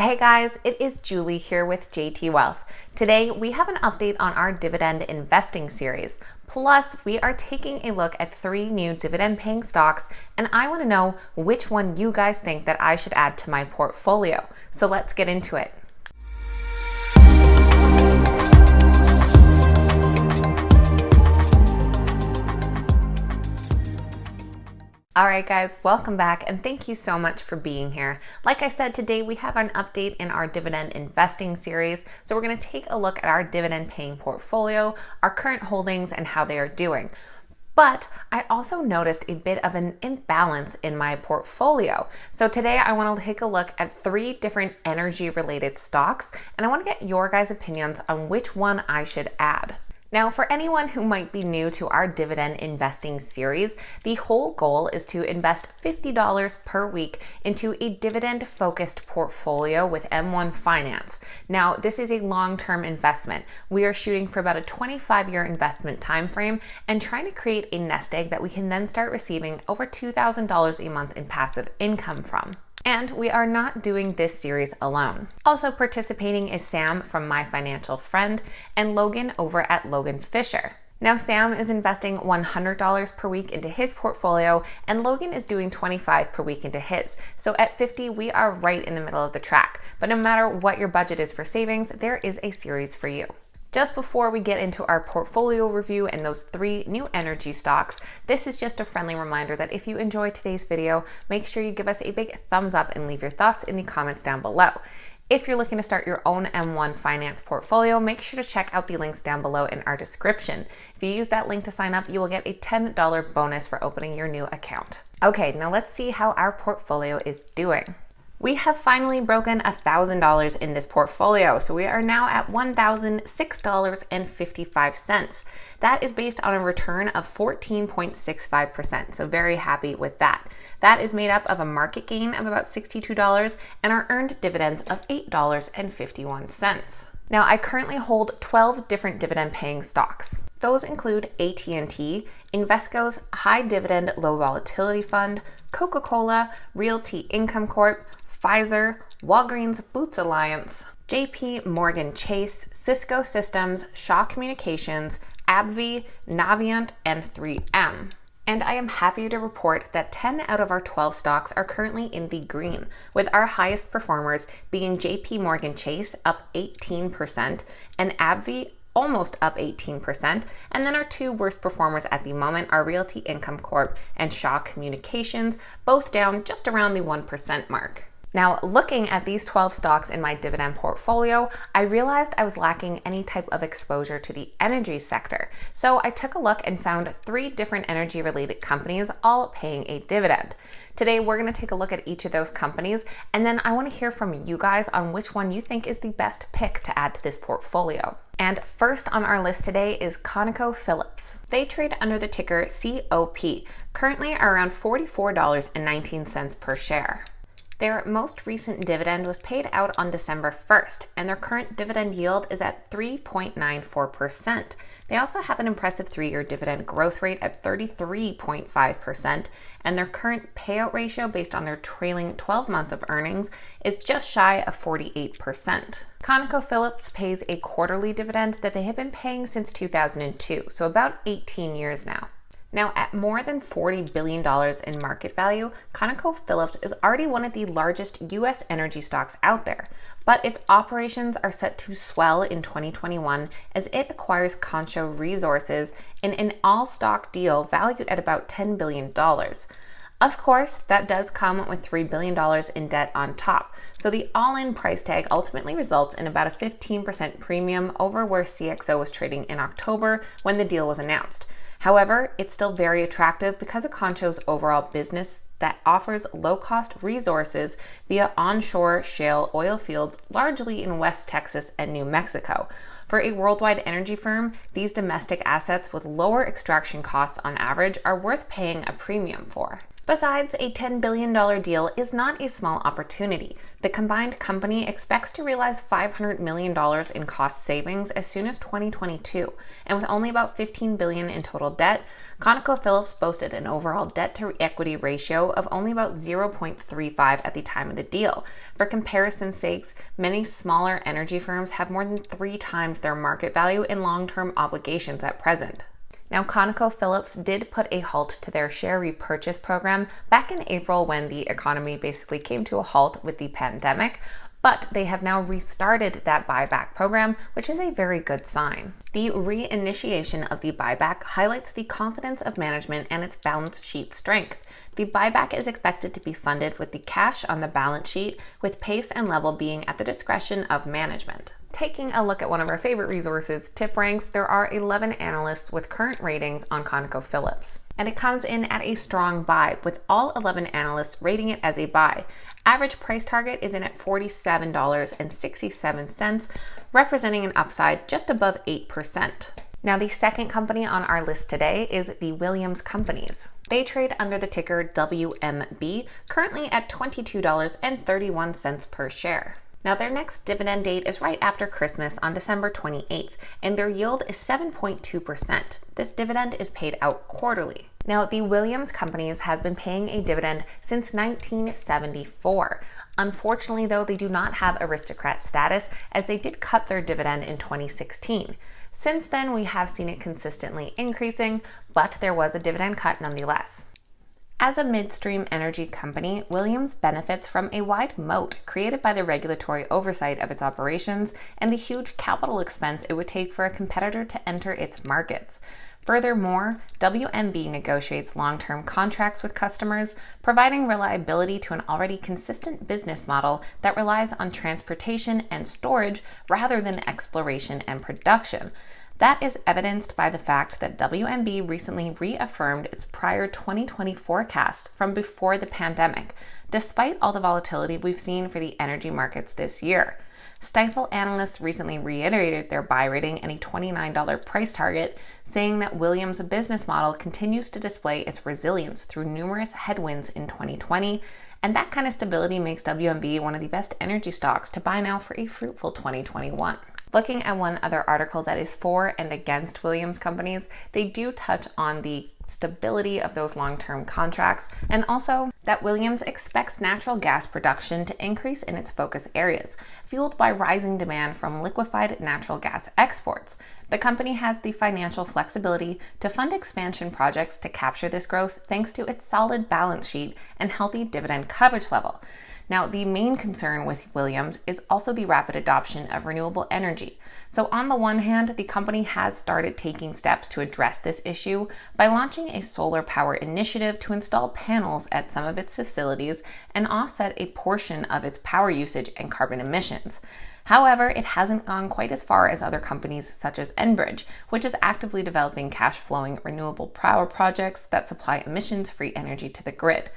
Hey guys, it is Julie here with JT Wealth. Today we have an update on our dividend investing series. Plus, we are taking a look at 3 new dividend paying stocks, and I want to know which one you guys think that I should add to my portfolio. So let's get into it. Alright guys, welcome back and thank you so much for being here. Like I said, today we have an update in our dividend investing series. So we're going to take a look at our dividend paying portfolio, our current holdings, and how they are doing. But I also noticed a bit of an imbalance in my portfolio. So today I want to take a look at 3 different energy related stocks, and I want to get your guys' opinions on which one I should add. Now, for anyone who might be new to our dividend investing series, the whole goal is to invest $50 per week into a dividend-focused portfolio with M1 Finance. Now, this is a long-term investment. We are shooting for about a 25-year investment time frame and trying to create a nest egg that we can then start receiving over $2,000 a month in passive income from. And we are not doing this series alone. Also participating is Sam from My Financial Friend and Logan over at Logan Fisher. Now Sam is investing $100 per week into his portfolio and Logan is doing $25 per week into his. So at $50, we are right in the middle of the track. But no matter what your budget is for savings, there is a series for you. Just before we get into our portfolio review and those 3 new energy stocks, this is just a friendly reminder that if you enjoyed today's video, make sure you give us a big thumbs up and leave your thoughts in the comments down below. If you're looking to start your own M1 Finance portfolio, make sure to check out the links down below in our description. If you use that link to sign up, you will get a $10 bonus for opening your new account. Okay, now let's see how our portfolio is doing. We have finally broken $1,000 in this portfolio, so we are now at $1,006.55. That is based on a return of 14.65%, so very happy with that. That is made up of a market gain of about $62 and our earned dividends of $8.51. Now, I currently hold 12 different dividend paying stocks. Those include AT&T, Invesco's High Dividend Low Volatility Fund, Coca-Cola, Realty Income Corp, Pfizer, Walgreens Boots Alliance, JP Morgan Chase, Cisco Systems, Shaw Communications, AbbVie, Navient, and 3M. And I am happy to report that 10 out of our 12 stocks are currently in the green, with our highest performers being JP Morgan Chase up 18% and AbbVie almost up 18%, and then our 2 worst performers at the moment are Realty Income Corp and Shaw Communications, both down just around the 1% mark. Now, looking at these 12 stocks in my dividend portfolio, I realized I was lacking any type of exposure to the energy sector. So I took a look and found 3 different energy related companies all paying a dividend. Today, we're going to take a look at each of those companies, and then I want to hear from you guys on which one you think is the best pick to add to this portfolio. And first on our list today is ConocoPhillips. They trade under the ticker COP, currently around $44.19 per share. Their most recent dividend was paid out on December 1st, and their current dividend yield is at 3.94%. They also have an impressive 3-year dividend growth rate at 33.5%, and their current payout ratio based on their trailing 12 months of earnings is just shy of 48%. ConocoPhillips pays a quarterly dividend that they have been paying since 2002, so about 18 years now. Now, at more than $40 billion in market value, ConocoPhillips is already one of the largest U.S. energy stocks out there, but its operations are set to swell in 2021 as it acquires Concho Resources in an all-stock deal valued at about $10 billion. Of course, that does come with $3 billion in debt on top, so the all-in price tag ultimately results in about a 15% premium over where CXO was trading in October when the deal was announced. However, it's still very attractive because of Concho's overall business that offers low-cost resources via onshore shale oil fields, largely in West Texas and New Mexico. For a worldwide energy firm, these domestic assets with lower extraction costs on average are worth paying a premium for. Besides, a $10 billion deal is not a small opportunity. The combined company expects to realize $500 million in cost savings as soon as 2022, and with only about $15 billion in total debt, ConocoPhillips boasted an overall debt-to-equity ratio of only about 0.35 at the time of the deal. For comparison's sakes, many smaller energy firms have more than 3 times their market value in long-term obligations at present. Now, ConocoPhillips did put a halt to their share repurchase program back in April when the economy basically came to a halt with the pandemic, but they have now restarted that buyback program, which is a very good sign. The reinitiation of the buyback highlights the confidence of management and its balance sheet strength. The buyback is expected to be funded with the cash on the balance sheet, with pace and level being at the discretion of management. Taking a look at one of our favorite resources, TipRanks, there are 11 analysts with current ratings on ConocoPhillips. And it comes in at a strong buy, with all 11 analysts rating it as a buy. Average price target is in at $47.67, representing an upside just above 8%. Now, the second company on our list today is the Williams Companies. They trade under the ticker WMB, currently at $22.31 per share. Now, their next dividend date is right after Christmas on December 28th, and their yield is 7.2%. This dividend is paid out quarterly. Now, the Williams Companies have been paying a dividend since 1974. Unfortunately, though, they do not have aristocrat status, as they did cut their dividend in 2016. Since then, we have seen it consistently increasing, but there was a dividend cut nonetheless. As a midstream energy company, Williams benefits from a wide moat created by the regulatory oversight of its operations and the huge capital expense it would take for a competitor to enter its markets. Furthermore, WMB negotiates long-term contracts with customers, providing reliability to an already consistent business model that relies on transportation and storage rather than exploration and production. That is evidenced by the fact that WMB recently reaffirmed its prior 2020 forecasts from before the pandemic, despite all the volatility we've seen for the energy markets this year. Stifel analysts recently reiterated their buy rating and a $29 price target, saying that Williams' business model continues to display its resilience through numerous headwinds in 2020, and that kind of stability makes WMB one of the best energy stocks to buy now for a fruitful 2021. Looking at one other article that is for and against Williams Companies, they do touch on the stability of those long-term contracts and also that Williams expects natural gas production to increase in its focus areas, fueled by rising demand from liquefied natural gas exports. The company has the financial flexibility to fund expansion projects to capture this growth thanks to its solid balance sheet and healthy dividend coverage level. Now, the main concern with Williams is also the rapid adoption of renewable energy. So on the one hand, the company has started taking steps to address this issue by launching a solar power initiative to install panels at some of its facilities and offset a portion of its power usage and carbon emissions. However, it hasn't gone quite as far as other companies such as Enbridge, which is actively developing cash-flowing renewable power projects that supply emissions-free energy to the grid.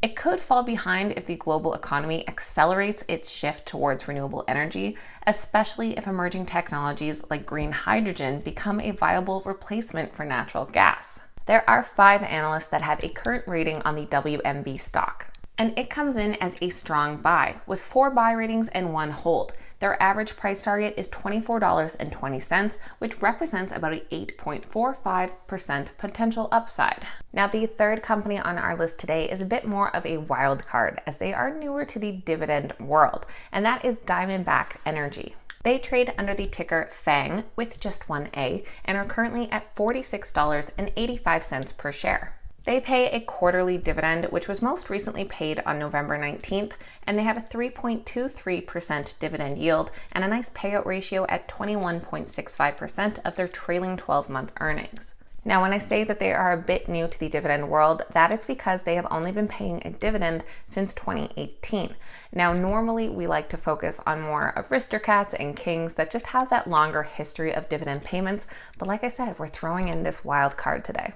It could fall behind if the global economy accelerates its shift towards renewable energy, especially if emerging technologies like green hydrogen become a viable replacement for natural gas. There are 5 analysts that have a current rating on the WMB stock, and it comes in as a strong buy, with 4 buy ratings and 1 hold. Their average price target is $24.20, which represents about an 8.45% potential upside. Now, the third company on our list today is a bit more of a wild card, as they are newer to the dividend world, and that is Diamondback Energy. They trade under the ticker FANG with just one A and are currently at $46.85 per share. They pay a quarterly dividend, which was most recently paid on November 19th, and they have a 3.23% dividend yield and a nice payout ratio at 21.65% of their trailing 12-month earnings. Now, when I say that they are a bit new to the dividend world, that is because they have only been paying a dividend since 2018. Now, normally we like to focus on more aristocrats and kings that just have that longer history of dividend payments, but like I said, we're throwing in this wild card today.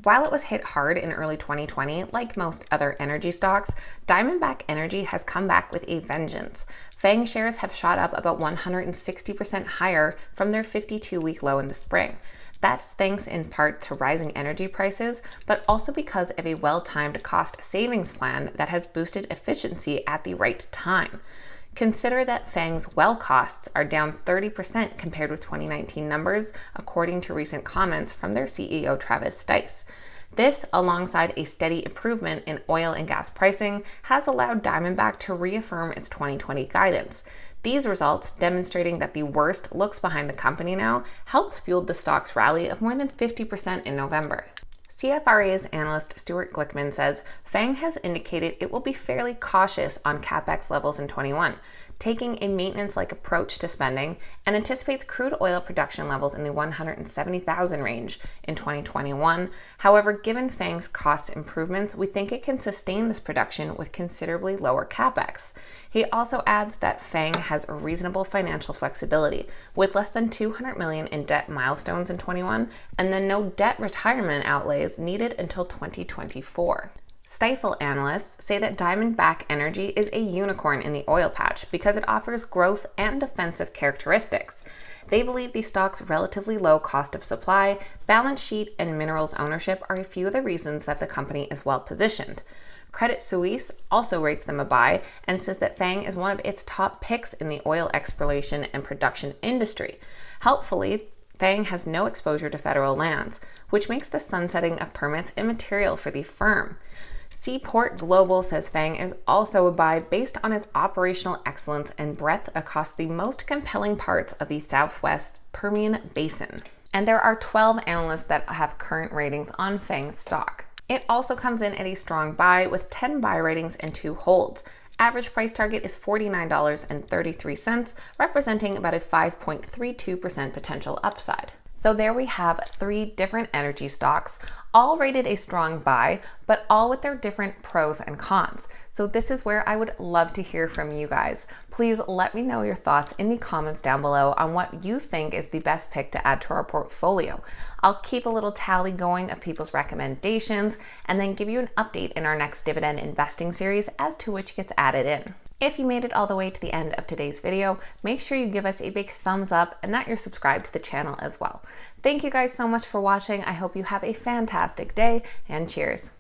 While it was hit hard in early 2020, like most other energy stocks, Diamondback Energy has come back with a vengeance. FANG shares have shot up about 160% higher from their 52-week low in the spring. That's thanks in part to rising energy prices, but also because of a well-timed cost savings plan that has boosted efficiency at the right time. Consider that FANG's well costs are down 30% compared with 2019 numbers, according to recent comments from their CEO Travis Stice. This, alongside a steady improvement in oil and gas pricing, has allowed Diamondback to reaffirm its 2020 guidance. These results, demonstrating that the worst looks behind the company now, helped fuel the stock's rally of more than 50% in November. CFRA's analyst Stuart Glickman says FANG has indicated it will be fairly cautious on CapEx levels in 21, taking a maintenance-like approach to spending, and anticipates crude oil production levels in the 170,000 range in 2021. However, given FANG's cost improvements, we think it can sustain this production with considerably lower CapEx. He also adds that FANG has reasonable financial flexibility, with less than $200 million in debt milestones in 21, and then no debt retirement outlays needed until 2024. Stifel analysts say that Diamondback Energy is a unicorn in the oil patch because it offers growth and defensive characteristics. They believe the stock's relatively low cost of supply, balance sheet, and minerals ownership are a few of the reasons that the company is well positioned. Credit Suisse also rates them a buy and says that FANG is one of its top picks in the oil exploration and production industry. Helpfully, FANG has no exposure to federal lands, which makes the sunsetting of permits immaterial for the firm. Seaport Global says FANG is also a buy based on its operational excellence and breadth across the most compelling parts of the Southwest Permian Basin. And there are 12 analysts that have current ratings on FANG's stock. It also comes in at a strong buy with 10 buy ratings and 2 holds. Average price target is $49.33, representing about a 5.32% potential upside. So there we have 3 different energy stocks, all rated a strong buy, but all with their different pros and cons. So this is where I would love to hear from you guys. Please let me know your thoughts in the comments down below on what you think is the best pick to add to our portfolio. I'll keep a little tally going of people's recommendations and then give you an update in our next dividend investing series as to which gets added in. If you made it all the way to the end of today's video, make sure you give us a big thumbs up and that you're subscribed to the channel as well. Thank you guys so much for watching. I hope you have a fantastic day, and cheers.